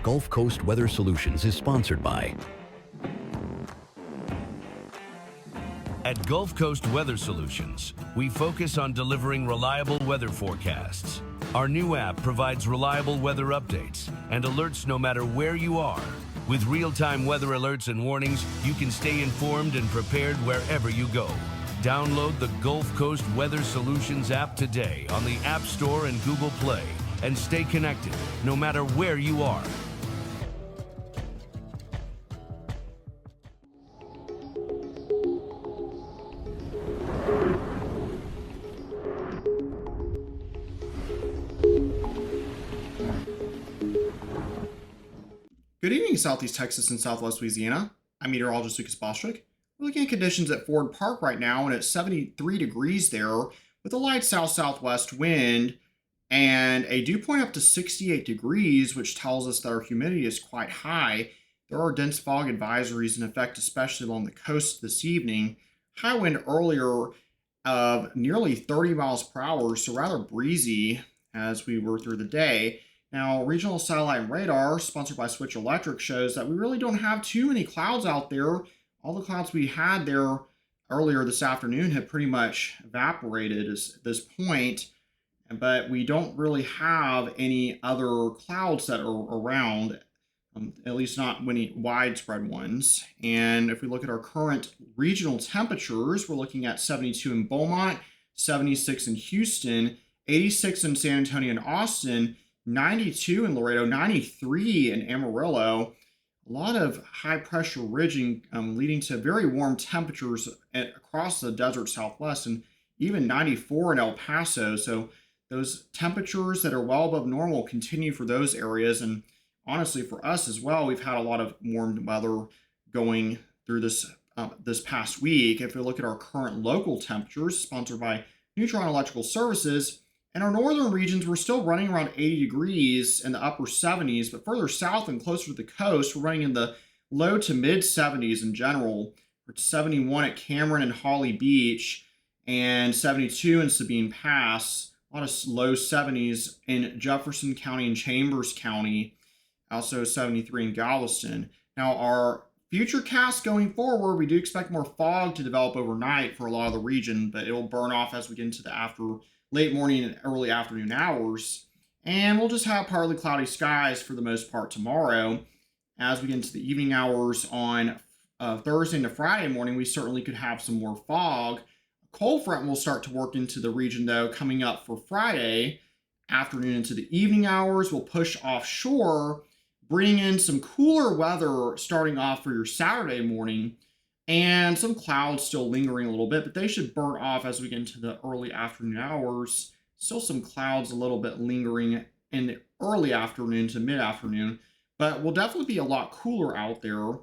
Gulf Coast Weather Solutions is sponsored by. At Gulf Coast Weather Solutions, we focus on delivering reliable weather forecasts. Our new app provides reliable weather updates and alerts no matter where you are. With real-time weather alerts and warnings, you can stay informed and prepared wherever you go. Download the Gulf Coast Weather Solutions app today on the App Store and Google Play and stay connected no matter where you are. Good evening, Southeast Texas and Southwest Louisiana. I'm meteorologist Lucas Bostrick. We're looking at conditions at Ford Park right now, and it's 73 degrees there with a light south-southwest wind and a dew point up to 68 degrees, which tells us that our humidity is quite high. There are dense fog advisories in effect, especially along the coast this evening. High wind earlier of nearly 30 miles per hour, so rather breezy as we were through the day. Now, regional satellite radar, sponsored by Switch Electric, shows that we really don't have too many clouds out there. All the clouds we had there earlier this afternoon have pretty much evaporated at this point, but we don't really have any other clouds that are around, at least not many widespread ones. And if we look at our current regional temperatures, we're looking at 72 in Beaumont, 76 in Houston, 86 in San Antonio and Austin, 92 in Laredo, 93 in Amarillo. A lot of high pressure ridging leading to very warm temperatures across the desert Southwest, and even 94 in El Paso. So those temperatures that are well above normal continue for those areas. And honestly, for us as well, we've had a lot of warm weather going through this past week. If we look at our current local temperatures, sponsored by Neutron Electrical Services, in our northern regions, we're still running around 80 degrees in the upper 70s, but further south and closer to the coast, we're running in the low to mid 70s in general. We're at 71 at Cameron and Holly Beach, and 72 in Sabine Pass. A lot of low 70s in Jefferson County and Chambers County, also 73 in Galveston. Now, our future cast going forward, we do expect more fog to develop overnight for a lot of the region, but it will burn off as we get into the late morning and early afternoon hours. And we'll just have partly cloudy skies for the most part tomorrow. As we get into the evening hours on Thursday into Friday morning, we certainly could have some more fog. A cold front will start to work into the region, though, coming up for Friday afternoon into the evening hours. We'll push offshore, bringing in some cooler weather starting off for your Saturday morning, and some clouds still lingering a little bit, but they should burn off as we get into the early afternoon hours. Still some clouds a little bit lingering in the early afternoon to mid-afternoon, but will definitely be a lot cooler out there.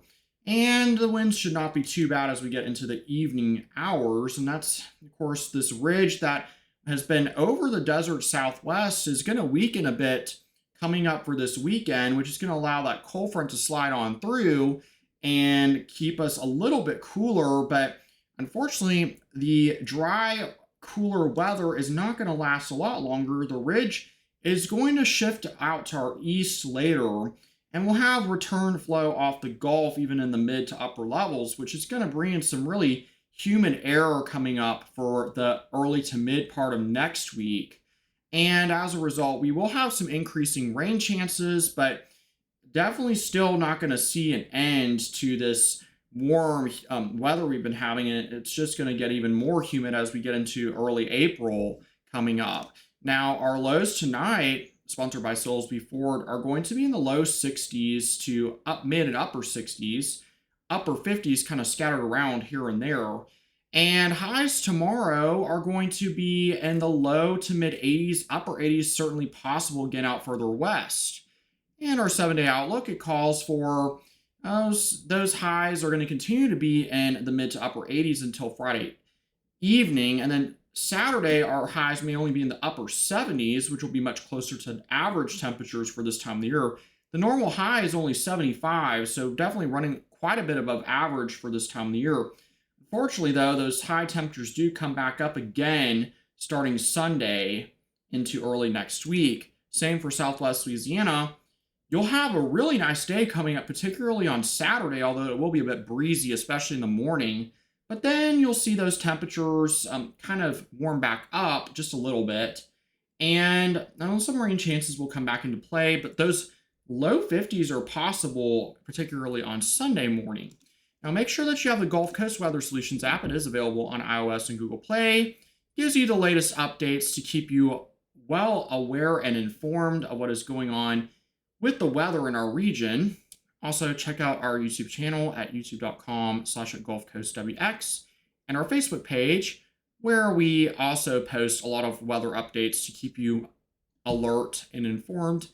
And the winds should not be too bad as we get into the evening hours. And that's, of course, this ridge that has been over the desert Southwest is going to weaken a bit coming up for this weekend, which is going to allow that cold front to slide on through and keep us a little bit cooler. But unfortunately, the dry, cooler weather is not going to last a lot longer. The ridge is going to shift out to our east later, and we'll have return flow off the Gulf even in the mid to upper levels, which is going to bring in some really humid air coming up for the early to mid part of next week. And as a result, we will have some increasing rain chances, but definitely still not going to see an end to this warm weather we've been having. And it's just going to get even more humid as we get into early April coming up. Now, our lows tonight, sponsored by Soulsby Ford, are going to be in the low 60s to mid and upper 60s, upper 50s kind of scattered around here and there. And highs tomorrow are going to be in the low to mid 80s, upper 80s, certainly possible again out further west. And our 7-day outlook, it calls for those highs are going to continue to be in the mid to upper 80s until Friday evening. And then Saturday, our highs may only be in the upper 70s, which will be much closer to average temperatures for this time of the year. The normal high is only 75, so definitely running quite a bit above average for this time of the year. Unfortunately, though, those high temperatures do come back up again starting Sunday into early next week. Same for Southwest Louisiana. You'll have a really nice day coming up, particularly on Saturday, although it will be a bit breezy, especially in the morning. But then you'll see those temperatures kind of warm back up just a little bit. And some rain chances will come back into play, but those low 50s are possible, particularly on Sunday morning. Now, make sure that you have the Gulf Coast Weather Solutions app. It is available on iOS and Google Play. Gives you the latest updates to keep you well aware and informed of what is going on with the weather in our region. Also, check out our YouTube channel at youtube.com/GulfCoastWX and our Facebook page, where we also post a lot of weather updates to keep you alert and informed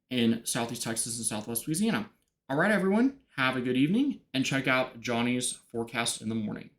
in Southeast Texas and Southwest Louisiana. All right, everyone, have a good evening and check out Johnny's forecast in the morning.